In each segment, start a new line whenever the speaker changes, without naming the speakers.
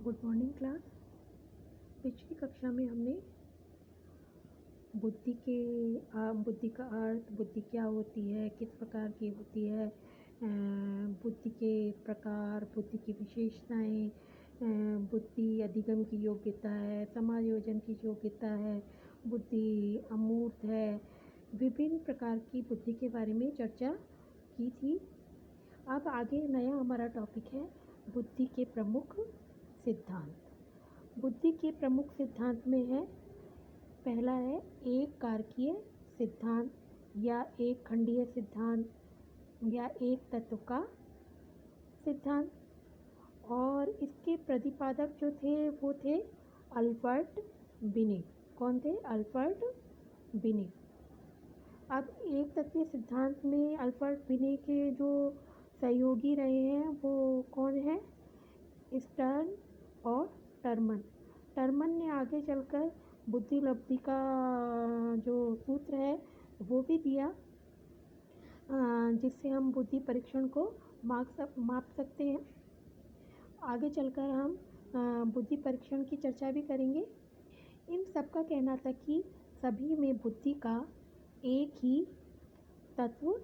Good morning class. पिछली कक्षा में हमने बुद्धि का अर्थ, बुद्धि क्या होती है, किस प्रकार की होती है, बुद्धि के प्रकार, बुद्धि की विशेषताएं, बुद्धि अधिगम की योग्यता है, समायोजन की योग्यता है, बुद्धि अमूर्त है, विभिन्न प्रकार की बुद्धि के बारे में चर्चा की थी। अब आगे नया हमारा टॉपिक है बुद्धि के प्रमुख सिद्धांत। बुद्धि के प्रमुख सिद्धांत में है, पहला है एक कारकीय सिद्धांत या एक खंडीय सिद्धांत या एक तत्व का सिद्धांत। और इसके प्रतिपादक जो थे वो थे अल्बर्ट बिनेट। कौन थे? Albert beneath. अब एक तत्वीय सिद्धांत में अल्बर्ट बिनेट के जो सहयोगी रहे हैं वो कौन है? स्टर्न और टर्मन। टर्मन ने आगे चलकर बुद्धि लब्धि का जो सूत्र है वो भी दिया, जिससे हम बुद्धि परीक्षण को माप सकते हैं। आगे चलकर हम बुद्धि परीक्षण की चर्चा भी करेंगे। इन सब का कहना था कि सभी में बुद्धि का एक ही तत्व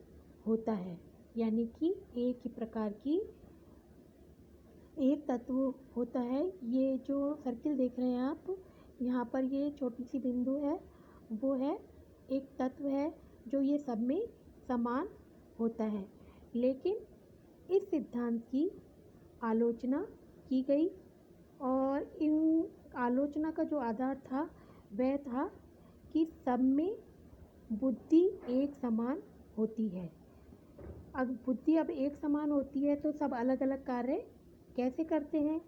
होता है, यानी कि एक ही प्रकार की एक तत्व होता है। ये जो सर्किल देख रहे हैं आप, यहाँ पर ये छोटी सी बिंदु है, वो है एक तत्व है जो ये सब में समान होता है। लेकिन इस सिद्धांत की आलोचना की गई और इन आलोचना का जो आधार था वह था कि सब में बुद्धि एक समान होती है। अब बुद्धि अब एक समान होती है तो सब अलग अलग कार्य कैसे करते हैं?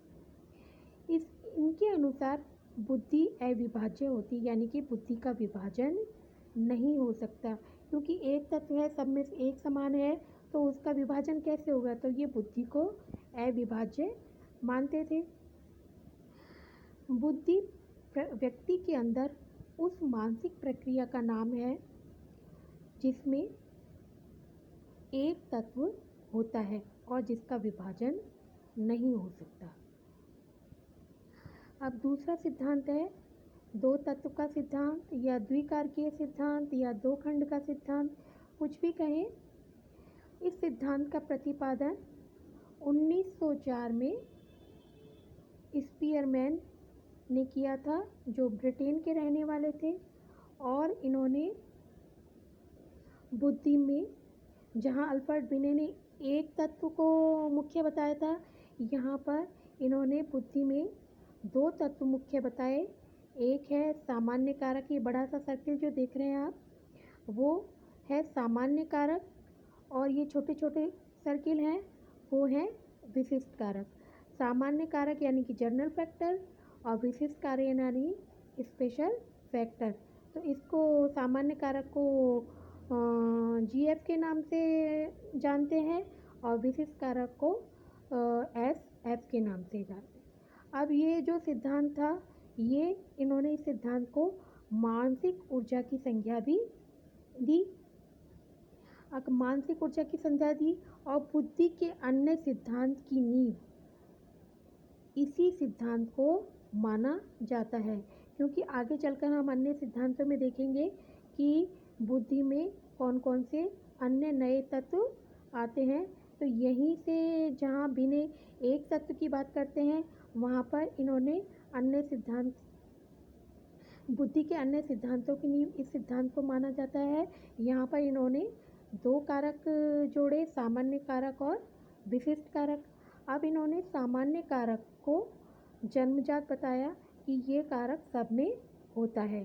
इनके अनुसार बुद्धि अविभाज्य होती, यानी कि बुद्धि का विभाजन नहीं हो सकता, क्योंकि एक तत्व है, सब में एक समान है, तो उसका विभाजन कैसे होगा? तो ये बुद्धि को अविभाज्य मानते थे। बुद्धि व्यक्ति के अंदर उस मानसिक प्रक्रिया का नाम है जिसमें एक तत्व होता है और जिसका विभाजन नहीं हो सकता। अब दूसरा सिद्धांत है दो तत्व का सिद्धांत या द्विकारकीय सिद्धांत या दो खंड का सिद्धांत, कुछ भी कहें। इस सिद्धांत का प्रतिपादन 1904 में स्पीयरमैन ने किया था, जो ब्रिटेन के रहने वाले थे। और इन्होंने बुद्धि में, जहाँ अल्बर्ट बिनेट ने एक तत्व को मुख्य बताया था, यहाँ पर इन्होंने बुद्धि में दो तत्व मुख्य बताए। एक है सामान्य कारक, ये बड़ा सा सर्किल जो देख रहे हैं आप, वो है सामान्य कारक, और ये छोटे छोटे सर्किल हैं वो हैं विशिष्ट कारक। सामान्य कारक यानी कि जनरल फैक्टर, और विशिष्ट कारक यानी स्पेशल फैक्टर। तो इसको सामान्य कारक को GF के नाम से जानते हैं और विशिष्ट कारक को SF के नाम से जानते हैं। अब ये जो सिद्धांत था, ये इन्होंने इस सिद्धांत को मानसिक ऊर्जा की संज्ञा भी दी। मानसिक ऊर्जा की संज्ञा दी और बुद्धि के अन्य सिद्धांत की नींव इसी सिद्धांत को माना जाता है, क्योंकि आगे चलकर हम अन्य सिद्धांतों में देखेंगे कि बुद्धि में कौन कौन से अन्य नए तत्व आते हैं। तो यहीं से जहाँ बिने एक तत्व की बात करते हैं, वहाँ पर इन्होंने अन्य सिद्धांत, बुद्धि के अन्य सिद्धांतों की नींव इस सिद्धांत को माना जाता है। यहाँ पर इन्होंने दो कारक जोड़े, सामान्य कारक और विशिष्ट कारक। अब इन्होंने सामान्य कारक को जन्मजात बताया कि ये कारक सब में होता है।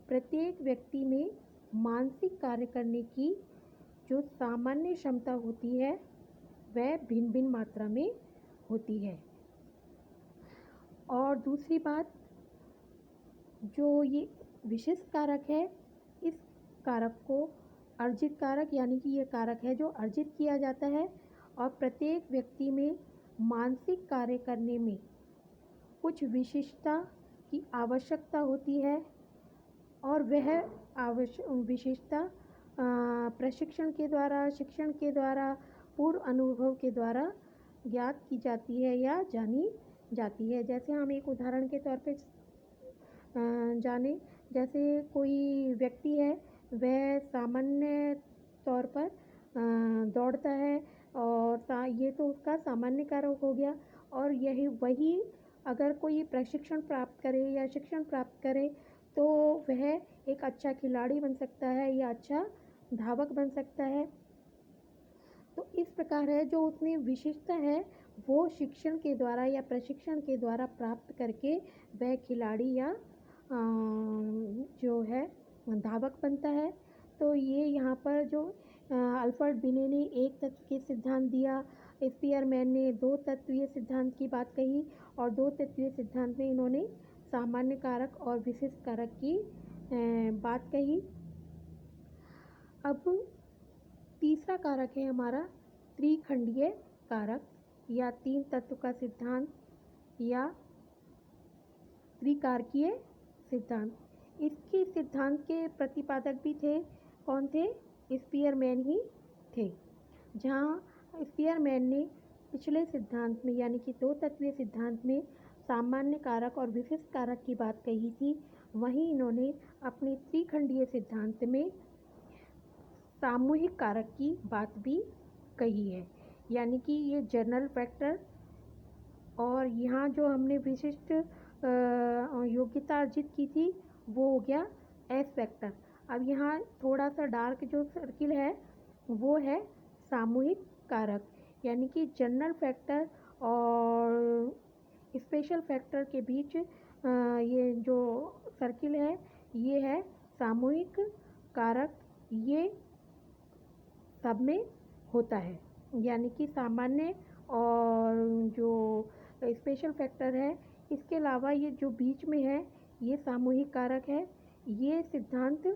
प्रत्येक व्यक्ति में मानसिक कार्य करने की जो सामान्य क्षमता होती है वह भिन्न भिन्न मात्रा में होती है। और दूसरी बात, जो ये विशिष्ट कारक है, इस कारक को अर्जित कारक, यानी कि ये कारक है जो अर्जित किया जाता है। और प्रत्येक व्यक्ति में मानसिक कार्य करने में कुछ विशिष्टता की आवश्यकता होती है, और वह विशेषता प्रशिक्षण के द्वारा, शिक्षण के द्वारा, पूर्व अनुभव के द्वारा ज्ञात की जाती है या जानी जाती है। जैसे हम एक उदाहरण के तौर पे जाने, जैसे कोई व्यक्ति है, वह सामान्य तौर पर दौड़ता है और ये तो उसका सामान्य कारक हो गया। और यही वही अगर कोई प्रशिक्षण प्राप्त करे या शिक्षण प्राप्त करे तो वह एक अच्छा खिलाड़ी बन सकता है या अच्छा धावक बन सकता है। तो इस प्रकार है जो उसने विशिष्टता है वो शिक्षण के द्वारा या प्रशिक्षण के द्वारा प्राप्त करके वह खिलाड़ी या जो है धावक बनता है। तो ये यहाँ पर जो अल्फ्रेड बिने ने एक तत्व के सिद्धांत दिया, स्पीयरमैन ने दो तत्वीय सिद्धांत की बात कही और दो तत्वीय सिद्धांत में इन्होंने सामान्य कारक और विशिष्ट कारक की बात कही। अब तीसरा कारक है हमारा त्रिखंडीय कारक या तीन तत्व का सिद्धांत या त्रिकारकीय सिद्धांत। इसके सिद्धांत के प्रतिपादक भी थे, कौन थे? स्पीयरमैन ही थे। जहाँ स्पीयरमैन ने पिछले सिद्धांत में यानी कि दो तत्वीय सिद्धांत में सामान्य कारक और विशिष्ट कारक की बात कही थी, वहीं इन्होंने अपने त्रिखंडीय सिद्धांत में सामूहिक कारक की बात भी कही है। यानी कि ये जनरल फैक्टर और यहाँ जो हमने विशिष्ट योग्यता अर्जित की थी वो हो गया एस फैक्टर। अब यहाँ थोड़ा सा डार्क जो सर्किल है वो है सामूहिक कारक, यानी कि जनरल फैक्टर और स्पेशल फैक्टर के बीच ये जो सर्किल है ये है सामूहिक कारक। ये सब में होता है, यानी कि सामान्य और जो स्पेशल फैक्टर है इसके अलावा ये जो बीच में है ये सामूहिक कारक है। ये सिद्धांत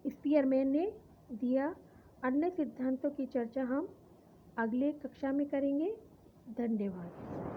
स्पीयरमैन ने दिया। अन्य सिद्धांतों की चर्चा हम अगले कक्षा में करेंगे। धन्यवाद।